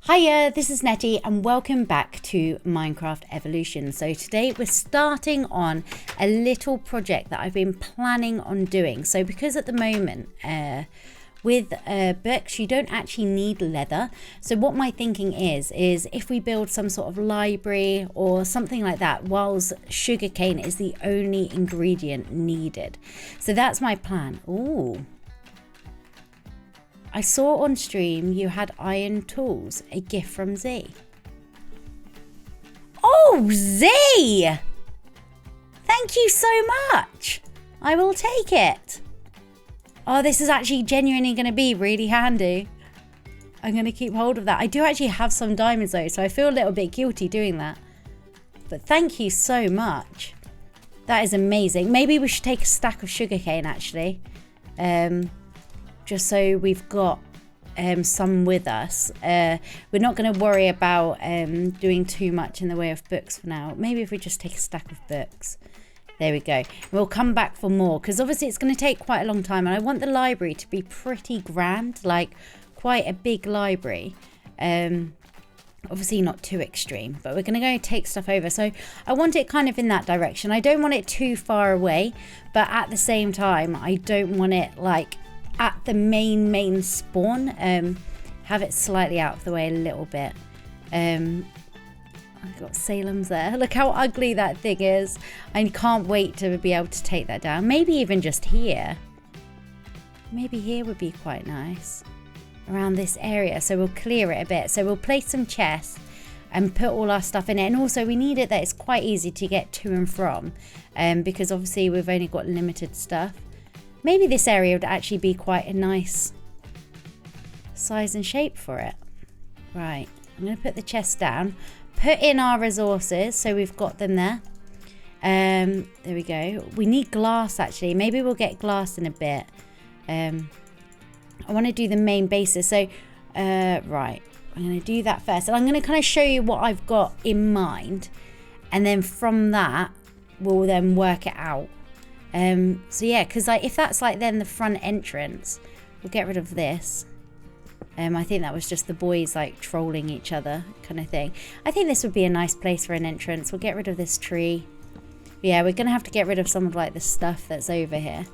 Hiya, this is Netty and welcome back to Minecraft Evolution. So today we're starting on a little project that I've been planning on doing. So because at the moment with books you don't actually need leather. So what my thinking is if we build some sort of library or something like that, whilst sugarcane is the only ingredient needed. So that's my plan. Ooh. I saw on stream you had iron tools, a gift from Z. Oh, Z! Thank you so much. I will take it. Oh, this is actually genuinely going to be really handy. I'm going to keep hold of that. I do actually have some diamonds though, so I feel a little bit guilty doing that. But thank you so much. That is amazing. Maybe we should take a stack of sugarcane actually. Just so we've got some with us. We're not going to worry about doing too much in the way of books for now. Maybe if we just take a stack of books. There we go. We'll come back for more because obviously it's going to take quite a long time and I want the library to be pretty grand, like quite a big library. Obviously not too extreme, but we're going to go take stuff over. So I want it kind of in that direction. I don't want it too far away, but at the same time, I don't want it like at the main spawn. Have it slightly out of the way a little bit. I've got Salem's there. Look how ugly that thing is. I can't wait to be able to take that down. Maybe even just here. Maybe here would be quite nice. Around this area. So we'll clear it a bit. So we'll place some chests and put all our stuff in it. And also we need it that it's quite easy to get to and from. Because obviously we've only got limited stuff. Maybe this area would actually be quite a nice size and shape for it. Right, I'm going to put the chest down. Put in our resources, so we've got them there. There we go. We need glass actually. Maybe we'll get glass in a bit. I want to do the main bases. So, right, I'm going to do that first. And I'm going to kind of show you what I've got in mind. And then from that, we'll then work it out. So yeah, because if that's like then the front entrance, we'll get rid of this. I think that was just the boys like trolling each other kind of thing. I think this would be a nice place for an entrance. We'll get rid of this tree. Yeah, we're gonna have to get rid of some of like the stuff that's over here.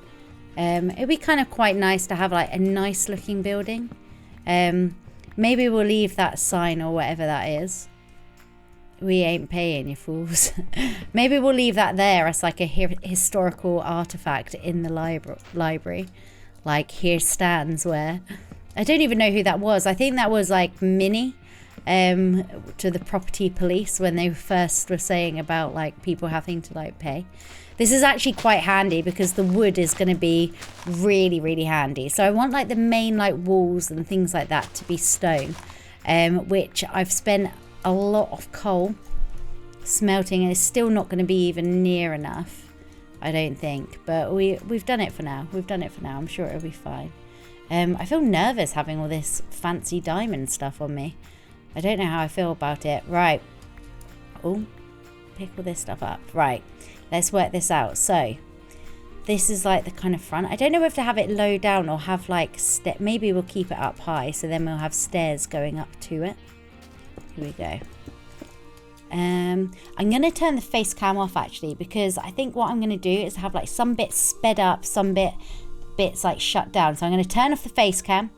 It'd be kind of quite nice to have like a nice looking building. Maybe we'll leave that sign or whatever that is. We ain't paying, you fools. Maybe we'll leave that there as like a historical artifact in the library. Like here stands where. I don't even know who that was. I think that was like Minnie to the property police when they first were saying about like people having to like pay. This is actually quite handy because the wood is going to be really, really handy. So I want like the main like walls and things like that to be stone, which I've spent a lot of coal smelting and it's still not going to be even near enough, I don't think, but we've done it for now. I'm sure it'll be fine. I feel nervous having all this fancy diamond stuff on me. I don't know how I feel about it. Right, oh, pick all this stuff up. Right, let's work this out. So this is like the kind of front. I don't know if to have it low down or have like maybe we'll keep it up high, so then we'll have stairs going up to it. Here we go. I'm going to turn the face cam off actually, because I think what I'm going to do is have like some bits sped up, some bits like shut down. So I'm going to turn off the face cam.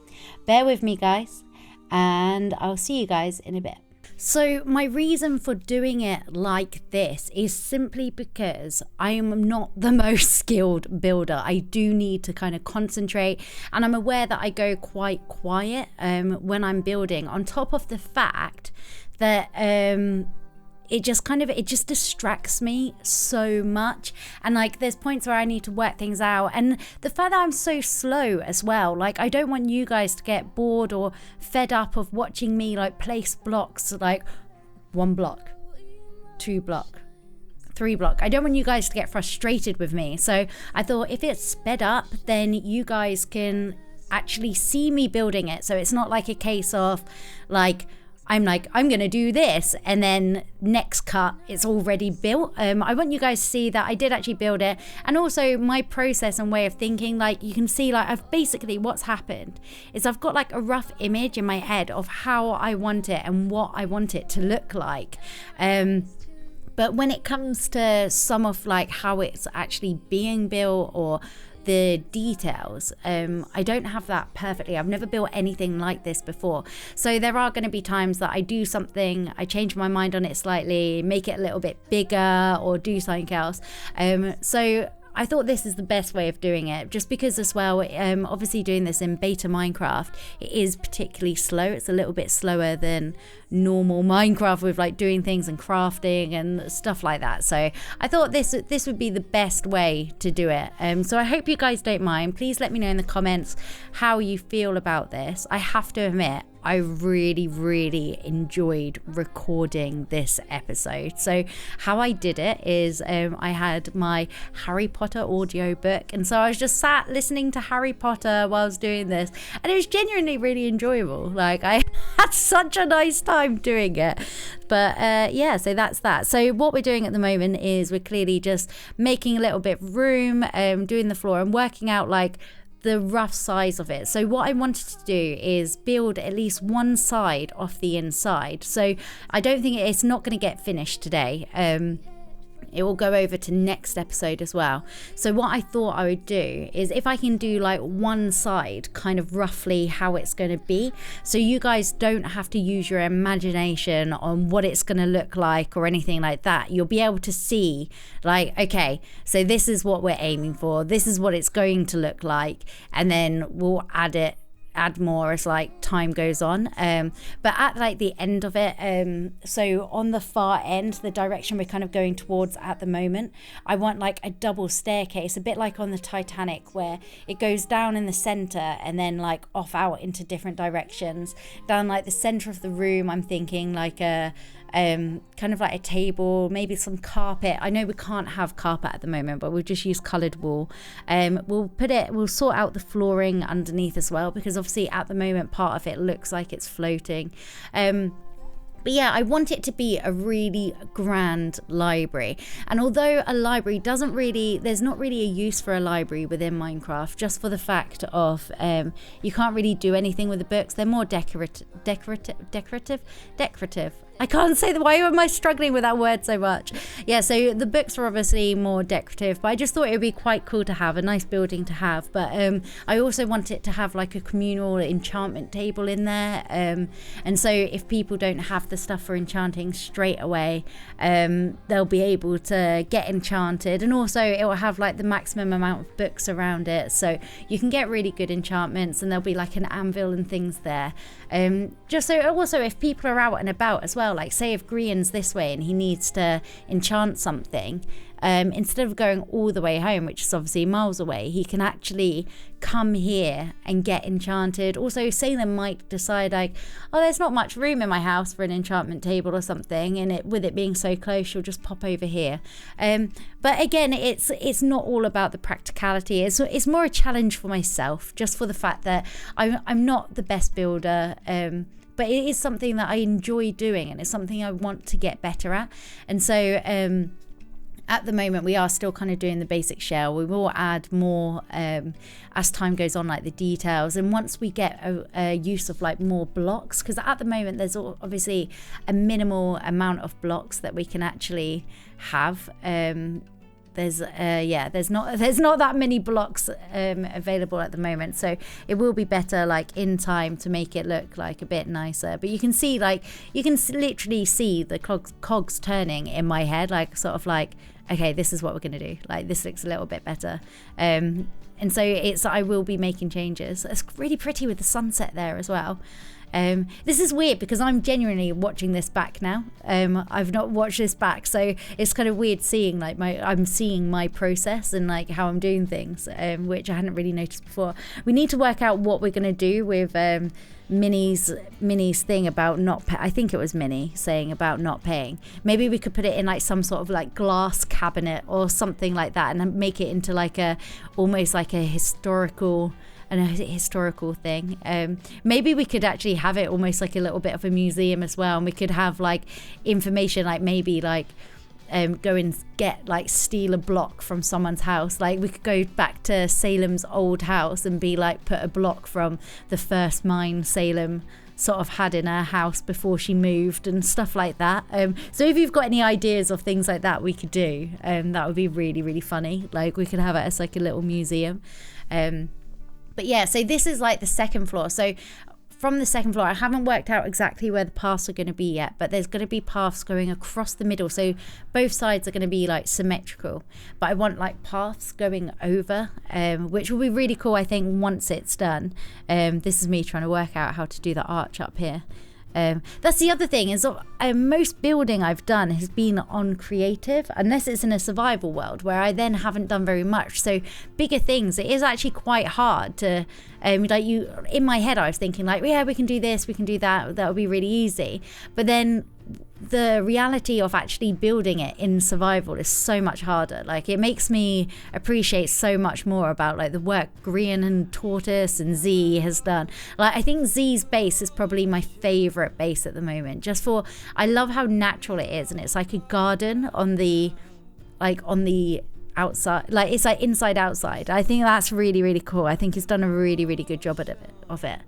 Bear with me guys, and I'll see you guys in a bit. So my reason for doing it like this is simply because I am not the most skilled builder. I do need to kind of concentrate, and I'm aware that I go quite quiet when I'm building, on top of the fact that it just distracts me so much, and like there's points where I need to work things out, and the fact that I'm so slow as well, like I don't want you guys to get bored or fed up of watching me like place blocks like 1 block, 2 block, 3 block. I don't want you guys to get frustrated with me, so I thought if it's sped up then you guys can actually see me building it, so it's not like a case of like I'm like, I'm going to do this. And then next cut, it's already built. I want you guys to see that I did actually build it. And also my process and way of thinking, like you can see, like I've basically, what's happened is I've got like a rough image in my head of how I want it and what I want it to look like. But when it comes to some of like how it's actually being built or the details, I don't have that perfectly. I've never built anything like this before, so there are going to be times that I do something, I change my mind on it slightly, make it a little bit bigger or do something else. So I thought this is the best way of doing it, just because as well, obviously doing this in beta Minecraft, it is particularly slow. It's a little bit slower than normal Minecraft with like doing things and crafting and stuff like that. So I thought this would be the best way to do it. So I hope you guys don't mind. Please let me know in the comments how you feel about this. I have to admit, I really enjoyed recording this episode. So how I did it is I had my Harry Potter audio book, and so I was just sat listening to Harry Potter while I was doing this, and it was genuinely really enjoyable. Like I had such a nice time doing it. But yeah, so that's that. So what we're doing at the moment is we're clearly just making a little bit of room, doing the floor and working out like the rough size of it. So what I wanted to do is build at least one side off the inside. So I don't think it's not going to get finished today. It will go over to next episode as well. So what I thought I would do is if I can do like one side, kind of roughly how it's going to be, so you guys don't have to use your imagination on what it's going to look like or anything like that. You'll be able to see like, okay, so this is what we're aiming for, this is what it's going to look like, and then we'll add more as like time goes on. But at like the end of it, so on the far end, the direction we're kind of going towards at the moment, I want like a double staircase, a bit like on the Titanic, where it goes down in the center and then like off out into different directions. Down like the center of the room, I'm thinking like a kind of like a table, maybe some carpet. I know we can't have carpet at the moment, but we'll just use coloured wool. We'll sort out the flooring underneath as well, because obviously at the moment part of it looks like it's floating. But yeah, I want it to be a really grand library. And although a library there's not really a use for a library within Minecraft, just for the fact of you can't really do anything with the books. They're more decorative. I can't say why am I struggling with that word so much? Yeah, so the books are obviously more decorative, but I just thought it would be quite cool to have, a nice building to have. But I also want it to have like a communal enchantment table in there. And so if people don't have the stuff for enchanting straight away, they'll be able to get enchanted. And also it will have like the maximum amount of books around it, so you can get really good enchantments, and there'll be like an anvil and things there. Just so also if people are out and about as well, like say if Grian's this way and he needs to enchant something, instead of going all the way home, which is obviously miles away, he can actually come here and get enchanted. Also, Salem might decide like, oh, there's not much room in my house for an enchantment table or something, and with it being so close, she'll just pop over here. But again, it's not all about the practicality. It's more a challenge for myself, just for the fact that I'm not the best builder. But it is something that I enjoy doing, and it's something I want to get better at. And so at the moment we are still kind of doing the basic shell. We will add more as time goes on, like the details, and once we get a use of like more blocks, because at the moment there's obviously a minimal amount of blocks that we can actually have. There's not that many blocks available at the moment, so it will be better like in time to make it look like a bit nicer. But you can see literally see the cogs turning in my head, like sort of like, okay, this is what we're gonna do, like this looks a little bit better. And so I will be making changes. It's really pretty with the sunset there as well. This is weird because I'm genuinely watching this back now. I've not watched this back, so it's kind of weird seeing like I'm seeing my process and like how I'm doing things, which I hadn't really noticed before. We need to work out what we're gonna do with Minnie's thing about I think it was Minnie saying about not paying. Maybe we could put it in like some sort of like glass cabinet or something like that, and make it into like almost like a historical historical thing. Maybe we could actually have it almost like a little bit of a museum as well, and we could have like information, like maybe like go and get like steal a block from someone's house. Like we could go back to Salem's old house and be like, put a block from the first mine Salem sort of had in her house before she moved and stuff like that. So if you've got any ideas of things like that we could do, that would be really, really funny. Like we could have it as like a little museum. But yeah, so this is like the second floor. So from the second floor, I haven't worked out exactly where the paths are going to be yet, but there's going to be paths going across the middle. So both sides are going to be like symmetrical, but I want like paths going over, which will be really cool, I think, once it's done. This is me trying to work out how to do the arch up here. That's the other thing is most building I've done has been on creative, unless it's in a survival world where I then haven't done very much. So bigger things, it is actually quite hard to like you in my head I was thinking like, yeah, we can do this, we can do that would be really easy, but then the reality of actually building it in survival is so much harder. Like it makes me appreciate so much more about like the work Grian and Tortoise and Z has done. Like I think Z's base is probably my favorite base at the moment, just for I love how natural it is, and it's like a garden on the outside, like it's like inside outside. I think that's really, really cool. I think he's done a really, really good job of it.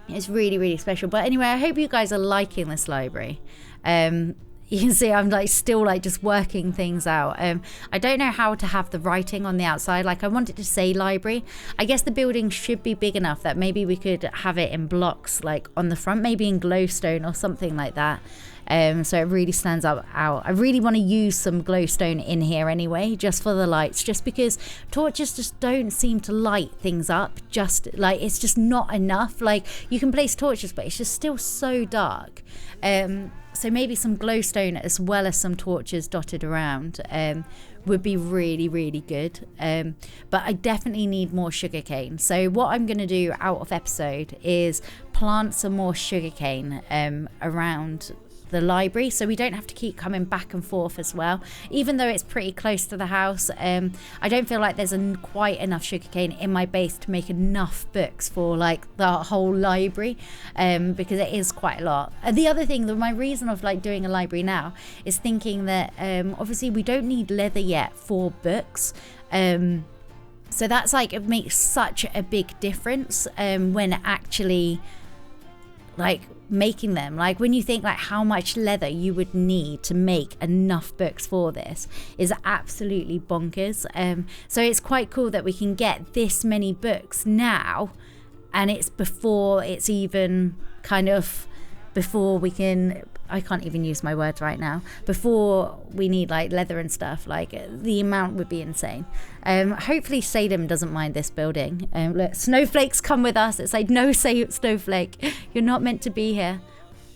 It's really, really special. But anyway, I hope you guys are liking this library. You can see I'm like still like just working things out. I don't know how to have the writing on the outside. Like I want it to say library. I guess the building should be big enough that maybe we could have it in blocks like on the front, maybe in glowstone or something like that. So it really stands out. I really want to use some glowstone in here anyway, just for the lights, just because torches just don't seem to light things up. Just like it's just not enough. Like you can place torches, but it's just still so dark. So maybe some glowstone as well as some torches dotted around would be really, really good. But I definitely need more sugarcane. So what I'm going to do out of episode is plant some more sugarcane around the library, so we don't have to keep coming back and forth as well. Even though it's pretty close to the house, I don't feel like there's quite enough sugarcane in my base to make enough books for like the whole library, because it is quite a lot. The other thing, my reason of like doing a library now is thinking that obviously we don't need leather yet for books. So that's like, it makes such a big difference when actually like making them. Like when you think like how much leather you would need to make enough books for this is absolutely bonkers. So it's quite cool that we can get this many books now, and it's before it's even kind of before we can, I can't even use my words right now, before we need like leather and stuff. Like the amount would be insane. Hopefully Salem doesn't mind this building. Look, snowflakes come with us. It's like, no, say Snowflake, you're not meant to be here.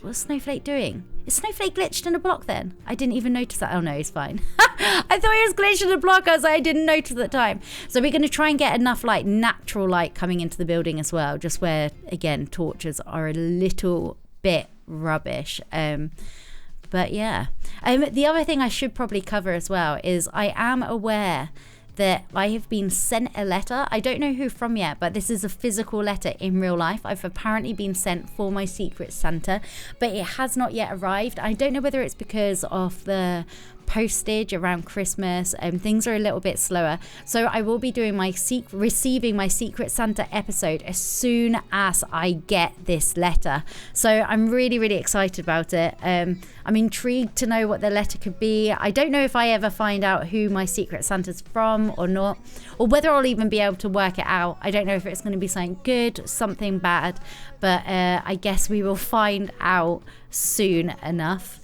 What's Snowflake doing? Is Snowflake glitched in a block then? I didn't even notice that. Oh no, he's fine. I thought he was glitched in a block. I was like, I didn't notice at the time. So we're going to try and get enough like natural light coming into the building as well, just where again torches are a little bit rubbish. But yeah, the other thing I should probably cover as well is I am aware that I have been sent a letter. I don't know who from yet, but this is a physical letter in real life. I've apparently been sent for my Secret Santa, but it has not yet arrived. I don't know whether it's because of the postage around Christmas and things are a little bit slower. So I will be doing my receiving my Secret Santa episode as soon as I get this letter. So I'm really, really excited about it. I'm intrigued to know what the letter could be. I don't know if I ever find out who my Secret Santa's from or not, or whether I'll even be able to work it out. I don't know if it's going to be something good, something bad, but I guess we will find out soon enough.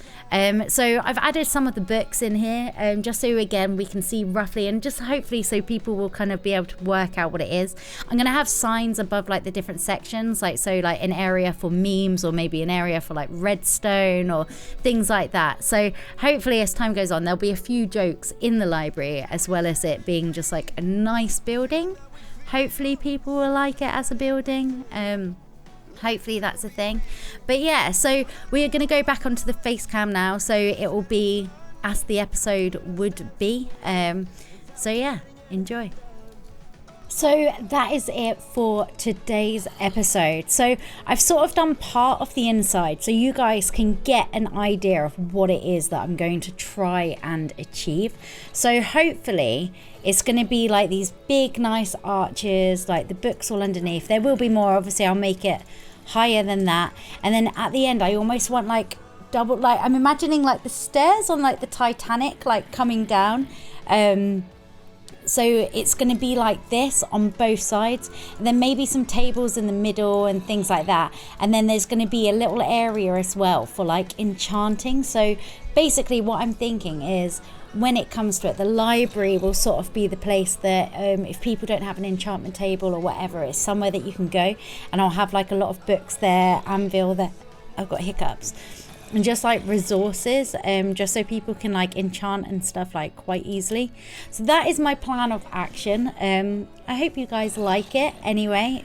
So I've added some of the books in here, just so again we can see roughly, and just hopefully so people will kind of be able to work out what it is. I'm going to have signs above like the different sections, like so like an area for memes, or maybe an area for like redstone or things like that. So hopefully as time goes on there'll be a few jokes in the library, as well as it being just like a nice building. Hopefully people will like it as a building. Hopefully that's a thing. But yeah, so we are going to go back onto the face cam now, so it will be as the episode would be. So yeah, enjoy. So that is it for today's episode. So I've sort of done part of the inside so you guys can get an idea of what it is that I'm going to try and achieve. So hopefully it's going to be like these big nice arches, like the books all underneath. There will be more, obviously I'll make it higher than that. And then at the end I almost want like double, like I'm imagining like the stairs on like the Titanic, like coming down. So it's going to be like this on both sides, and then maybe some tables in the middle and things like that. And then there's going to be a little area as well for like enchanting. So basically what I'm thinking is, when it comes to it, the library will sort of be the place that if people don't have an enchantment table or whatever, it's somewhere that you can go, and I'll have like a lot of books there, anvil there. I've got hiccups. And just like resources, just so people can like enchant and stuff like quite easily. So that is my plan of action. I hope you guys like it anyway.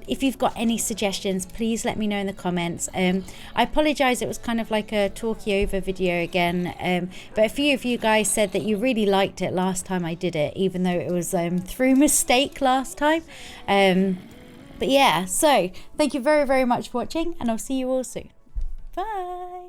If you've got any suggestions, please let me know in the comments. I apologize, it was kind of like a talky over video again, but a few of you guys said that you really liked it last time I did it, even though it was through mistake last time. But yeah, so thank you very, very much for watching, and I'll see you all soon. Bye.